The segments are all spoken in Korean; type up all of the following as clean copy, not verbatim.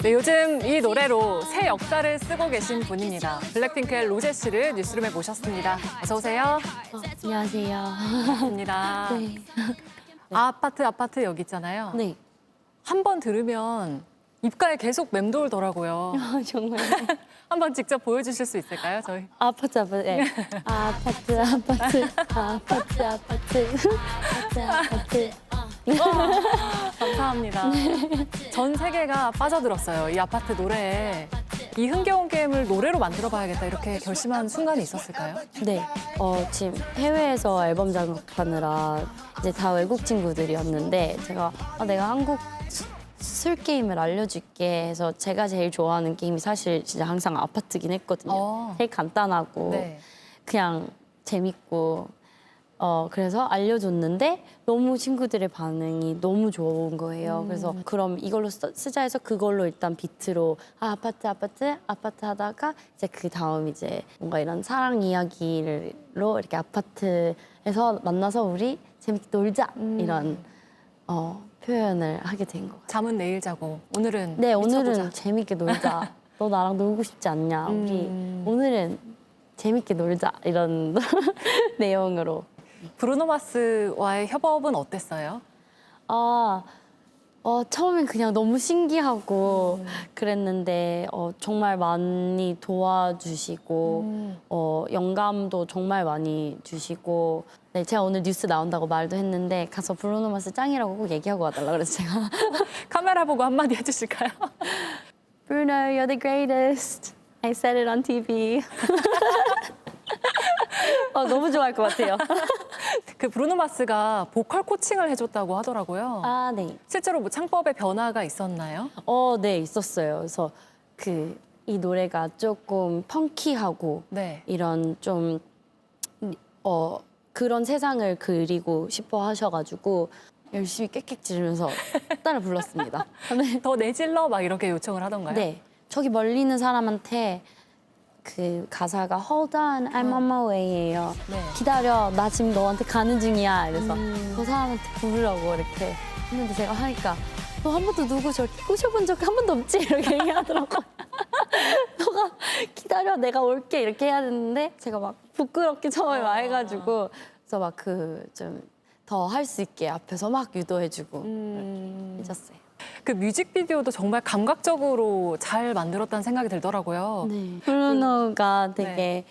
네, 요즘 이 노래로 새 역사를 쓰고 계신 분입니다. 블랙핑크의 로제 씨를 뉴스룸에 모셨습니다. 어서 오세요. 안녕하세요. 반갑습니다. 네. 아파트 여기 있잖아요. 네. 한 번 들으면 입가에 계속 맴돌더라고요. 정말. 한번 직접 보여주실 수 있을까요, 저희? 아파트. 네. 아파트. 감사합니다. 전 세계가 빠져들었어요. 이 아파트 노래에. 이 흥겨운 게임을 노래로 만들어봐야겠다 이렇게 결심한 순간이 있었을까요? 네. 지금 해외에서 앨범 작업하느라 이제 다 외국 친구들이었는데 제가 내가 한국 술 게임을 알려줄게 해서 제가 제일 좋아하는 게임이 사실 진짜 항상 아파트긴 했거든요. 제일 간단하고 네. 그냥 재밌고 그래서 알려줬는데 너무 친구들의 반응이 너무 좋은 거예요. 그래서 그럼 이걸로 쓰자 해서 그걸로 일단 비트로 아파트 하다가 이제 그 다음 이제 뭔가 이런 사랑 이야기로 이렇게 아파트에서 만나서 우리 재밌게 놀자 이런 표현을 하게 된 것 같아요. 잠은 내일 자고 오늘은 네, 미쳐보자. 오늘은 재밌게 놀자. 너 나랑 놀고 싶지 않냐? 우리 오늘은 재밌게 놀자 이런 내용으로. 브루노 마스와의 협업은 어땠어요? 처음엔 그냥 너무 신기하고 그랬는데 정말 많이 도와주시고 영감도 정말 많이 주시고 네, 제가 오늘 뉴스 나온다고 말도 했는데 가서 브루노 마스 짱이라고 꼭 얘기하고 와달라 그래서 제가 카메라 보고 한마디 해주실까요? Bruno, you're the greatest. I said it on TV. 너무 좋아할 것 같아요. 그 브루노 마스가 보컬 코칭을 해줬다고 하더라고요. 아, 네. 실제로 뭐 창법에 변화가 있었나요? 네, 있었어요. 그래서 이 노래가 조금 펑키하고 네. 이런 좀 그런 세상을 그리고 싶어 하셔가지고 열심히 꽥꽥 지르면서 따라 불렀습니다. 네. 더 내질러 막 이렇게 요청을 하던가요? 네. 저기 멀리 있는 사람한테 그 가사가 Hold on, I'm on my way예요. 네. 기다려, 나 지금 너한테 가는 중이야. 이래서 그 사람한테 부르라고 이렇게 했는데 제가 하니까 너 한 번도 누구 저렇게 꼬셔본 적 한 번도 없지? 이렇게 얘기하더라고요. 너가 기다려, 내가 올게 이렇게 해야 되는데 제가 막 부끄럽게 처음에 막 해가지고 그래서 막 좀 더 할 수 있게 앞에서 막 유도해주고 해줬어요. 그 뮤직비디오도 정말 감각적으로 잘 만들었다는 생각이 들더라고요. 네. 브루노가 되게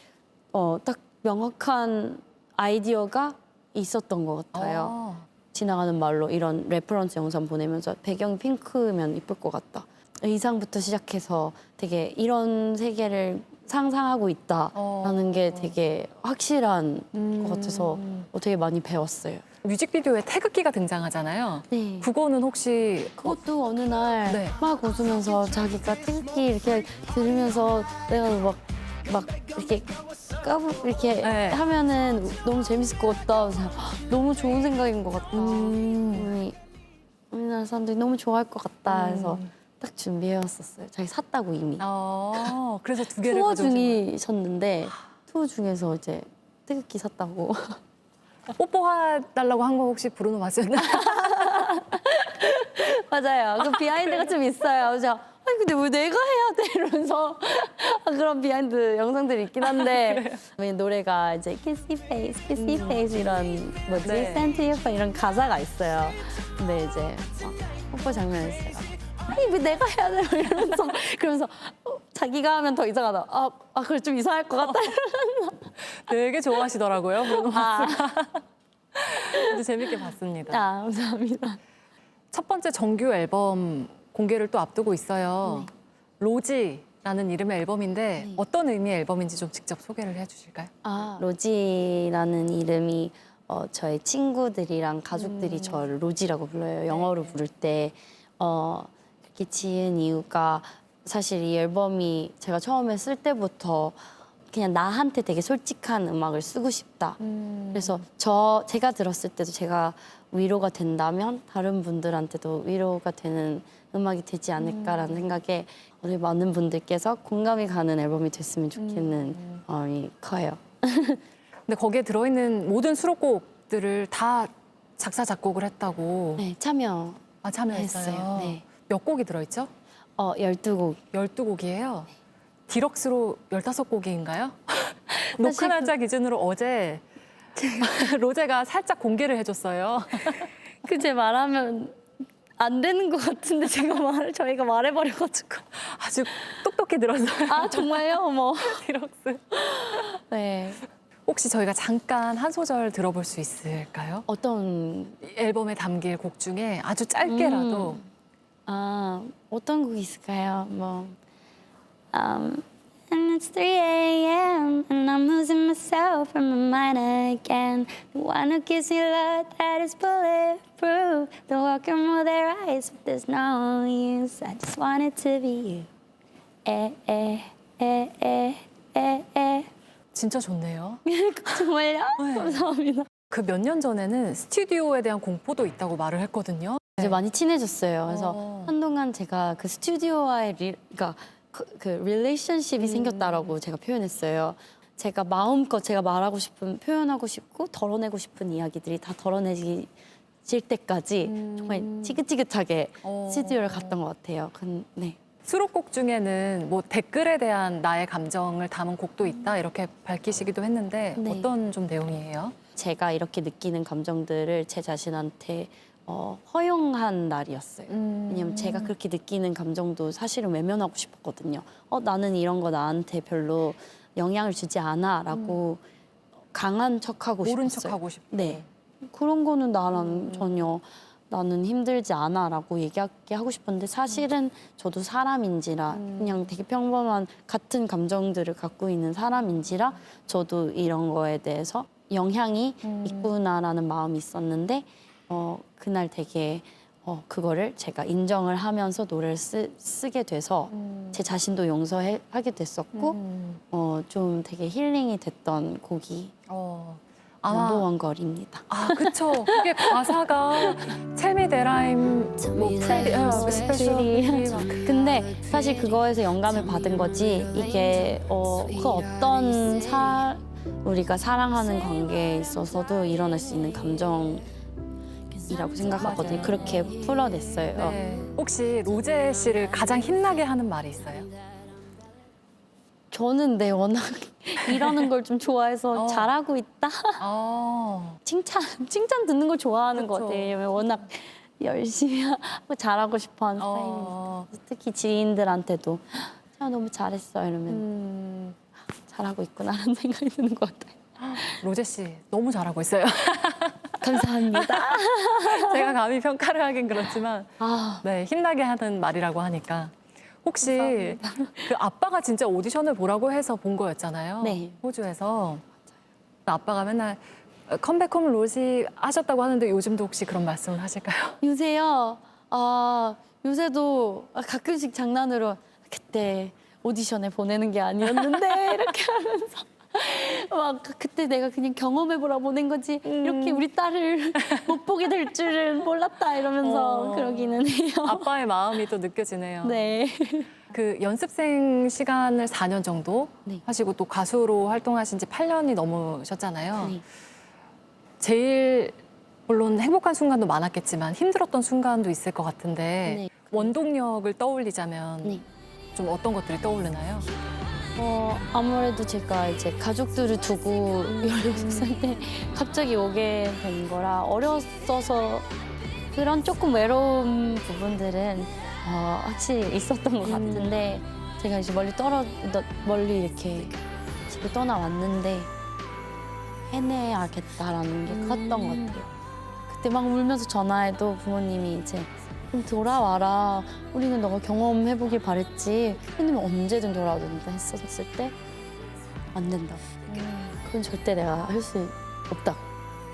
딱 명확한 아이디어가 있었던 것 같아요. 지나가는 말로 이런 레퍼런스 영상 보내면서 배경이 핑크면 이쁠 것 같다. 의상부터 시작해서 되게 이런 세계를 상상하고 있다라는 게 되게 확실한 것 같아서 되게 많이 배웠어요. 뮤직비디오에 태극기가 등장하잖아요. 네. 그거는 혹시 그것도 어느 날 네. 막 웃으면서 자기가 태극기 이렇게 들으면서 내가 막 이렇게 이렇게 네. 하면은 너무 재밌을 것 같다. 그래서 너무 좋은 생각인 것 같다. 우리나라 사람들이 너무 좋아할 것 같다. 해서 딱 준비해왔었어요. 자기 샀다고 이미. 그래서 두 개를 투어 가져오신 거예요. 중이셨는데 투어 중에서 이제 태극기 샀다고. 뽀뽀해달라고 한 거 혹시 브루노 마스였나요? 맞아요. 그 비하인드가 좀 있어요. 그래서 아니 근데 왜 내가 해야 돼? 이러면서 그런 비하인드 영상들이 있긴 한데 노래가 이제 Kissy Face, Kissy Face 이런 뭐지? 네. Send to you 이런 가사가 있어요. 근데 이제 막 뽀뽀 장면에서 아니 왜 내가 해야 돼? 이러면서 그러면서 자기가 하면 더 이상하다. 그래 좀 이상할 것 같다. 되게 좋아하시더라고요, 브루노 마스가. 아주 재밌게 봤습니다. 감사합니다. 첫 번째 정규 앨범 공개를 또 앞두고 있어요. 로지라는 이름의 앨범인데 어떤 의미의 앨범인지 좀 직접 소개를 해주실까요? 로지라는 이름이 저의 친구들이랑 가족들이 저를 로지라고 불러요. 영어로 부를 때 그렇게 지은 이유가 사실 이 앨범이 제가 처음에 쓸 때부터 그냥 나한테 되게 솔직한 음악을 쓰고 싶다. 그래서 제가 들었을 때도 제가 위로가 된다면 다른 분들한테도 위로가 되는 음악이 되지 않을까라는 생각에 우리 많은 분들께서 공감이 가는 앨범이 됐으면 좋겠는 마음이 커요. 근데 거기에 들어있는 모든 수록곡들을 다 작사 작곡을 했다고. 네, 참여했어요. 아, 참여했어요. 네. 몇 곡이 들어있죠? 12곡. 12곡이에요. 디럭스로 15곡인가요? 녹화 날짜 기준으로 어제 로제가 살짝 공개를 해줬어요. 그제 말하면 안 되는 것 같은데 저희가 말해버려가지고. 아주 똑똑히 들었어요. 아 정말요? 어머. 디럭스. 네. 혹시 저희가 잠깐 한 소절 들어볼 수 있을까요? 어떤 이 앨범에 담길 곡 중에 아주 짧게라도 어떤 곡이 있을까요? And it's 3 a.m. and I'm losing myself in my mind again. The one who gives me love that is bulletproof. The walk around their eyes, but there's no use. I just want it to be you. 에. 진짜 좋네요. 정말요? 네. 감사합니다. 그 몇 년 전에는 스튜디오에 대한 공포도 있다고 말을 했거든요. 이제 많이 친해졌어요. 그래서 어. 한동안 제가 그 스튜디오와의 그러니까 그 릴레이션십이 생겼다라고 제가 표현했어요. 제가 마음껏 제가 말하고 싶은 표현하고 싶고 덜어내고 싶은 이야기들이 다 덜어내질 때까지 정말 지긋지긋하게 스튜디오를 갔던 것 같아요. 네. 수록곡 중에는 뭐 댓글에 대한 나의 감정을 담은 곡도 있다 이렇게 밝히시기도 했는데 네. 어떤 좀 내용이에요? 제가 이렇게 느끼는 감정들을 제 자신한테 허용한 날이었어요. 왜냐면 제가 그렇게 느끼는 감정도 사실은 외면하고 싶었거든요. 나는 이런 거 나한테 별로 영향을 주지 않아라고 강한 척하고 모른 싶었어요. 척하고 싶고. 네. 그런 거는 나랑 전혀 나는 힘들지 않아라고 얘기하게 하고 싶었는데 사실은 저도 사람인지라 그냥 되게 평범한 같은 감정들을 갖고 있는 사람인지라 저도 이런 거에 대해서 영향이 있구나라는 마음이 있었는데 그날 되게 그거를 제가 인정을 하면서 노래를 쓰게 돼서 제 자신도 용서하게 됐었고 좀 되게 힐링이 됐던 곡이 넘버원 걸입니다. 그쵸. 그게 가사가 Tell me that I'm 뭐 special. 근데 사실 그거에서 영감을 받은 거지 이게 그 어떤 우리가 사랑하는 관계에 있어서도 일어날 수 있는 감정이라고 생각하거든요. 맞아요. 그렇게 풀어냈어요. 네. 혹시 로제 씨를 가장 힘나게 하는 말이 있어요? 저는 워낙 일하는 걸 좀 좋아해서 잘하고 있다. 칭찬 듣는 걸 좋아하는 것 그쵸. 같아요. 왜냐면 워낙 열심히 하고 잘하고 싶어하는 스타일이니까. 특히 지인들한테도 너무 잘했어 이러면 잘하고 있구나라는 생각이 드는 것 같아요. 로제 씨 너무 잘하고 있어요. 감사합니다. 제가 감히 평가를 하긴 그렇지만 네, 힘나게 하는 말이라고 하니까. 혹시 그 아빠가 진짜 오디션을 보라고 해서 본 거였잖아요. 네. 호주에서. 아빠가 맨날 컴백홈 로지 하셨다고 하는데 요즘도 혹시 그런 말씀을 하실까요? 요새요. 요새도 가끔씩 장난으로 그때 오디션에 보내는 게 아니었는데 이렇게 하면서 막 그때 내가 그냥 경험해보라 보낸 거지 이렇게 우리 딸을 못 보게 될 줄은 몰랐다 이러면서 그러기는 해요. 아빠의 마음이 또 느껴지네요. 네. 그 연습생 시간을 4년 정도 네. 하시고 또 가수로 활동하신 지 8년이 넘으셨잖아요. 네. 제일 물론 행복한 순간도 많았겠지만 힘들었던 순간도 있을 것 같은데 네. 원동력을 떠올리자면 네. 좀 어떤 것들이 떠오르나요? 아무래도 제가 이제 가족들을 두고 16살 때 갑자기 오게 된 거라 어렸어서 그런 조금 외로운 부분들은 확실히 있었던 것 같은데 제가 이제 멀리 이렇게 집을 떠나왔는데 해내야겠다라는 게 컸던 것 같아요. 그때 막 울면서 전화해도 부모님이 이제 좀 돌아와라. 우리는 너가 경험해보길 바랬지. 형님은 언제든 돌아오다 했었을 때 안 된다고. 그건 절대 내가 할 수 없다.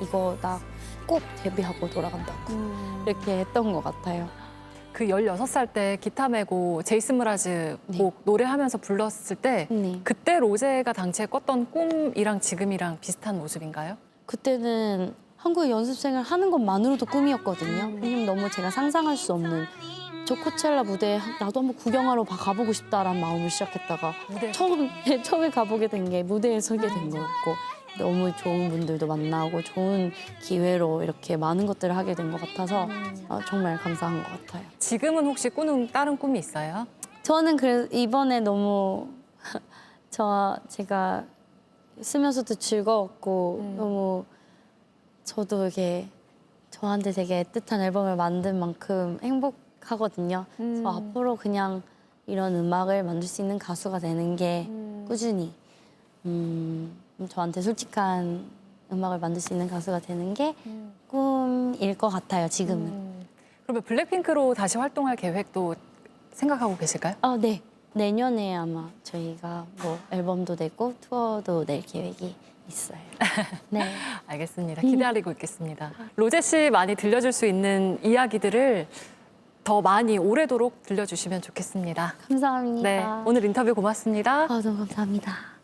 이거 나 꼭 데뷔하고 돌아간다고. 이렇게 했던 것 같아요. 그 16살 때 기타 메고 제이슨 무라즈 네. 곡 노래하면서 불렀을 때 네. 그때 로제가 당시에 꿨던 꿈이랑 지금이랑 비슷한 모습인가요? 그때는 한국에 연습생을 하는 것만으로도 꿈이었거든요. 왜냐면 너무 제가 상상할 수 없는 저 코첼라 무대에 나도 한번 구경하러 가보고 싶다라는 마음을 시작했다가 무대 처음에 가보게 된 게 무대에 서게 된 거였고 너무 좋은 분들도 만나고 좋은 기회로 이렇게 많은 것들을 하게 된 것 같아서 정말 감사한 것 같아요. 지금은 혹시 꾸는 다른 꿈이 있어요? 저는 그래서 이번에 너무 제가 쓰면서도 즐거웠고 너무 저도 이게 저한테 되게 애틋한 앨범을 만든 만큼 행복하거든요. 그래서 앞으로 그냥 이런 음악을 만들 수 있는 가수가 되는 게 꾸준히 저한테 솔직한 음악을 만들 수 있는 가수가 되는 게 꿈일 것 같아요, 지금은. 그러면 블랙핑크로 다시 활동할 계획도 생각하고 계실까요? 네. 내년에 아마 저희가 뭐 앨범도 내고 투어도 낼 계획이 있어요. 네. 알겠습니다. 기다리고 있겠습니다. 로제 씨 많이 들려줄 수 있는 이야기들을 더 많이 오래도록 들려주시면 좋겠습니다. 감사합니다. 네, 오늘 인터뷰 고맙습니다. 너무 감사합니다.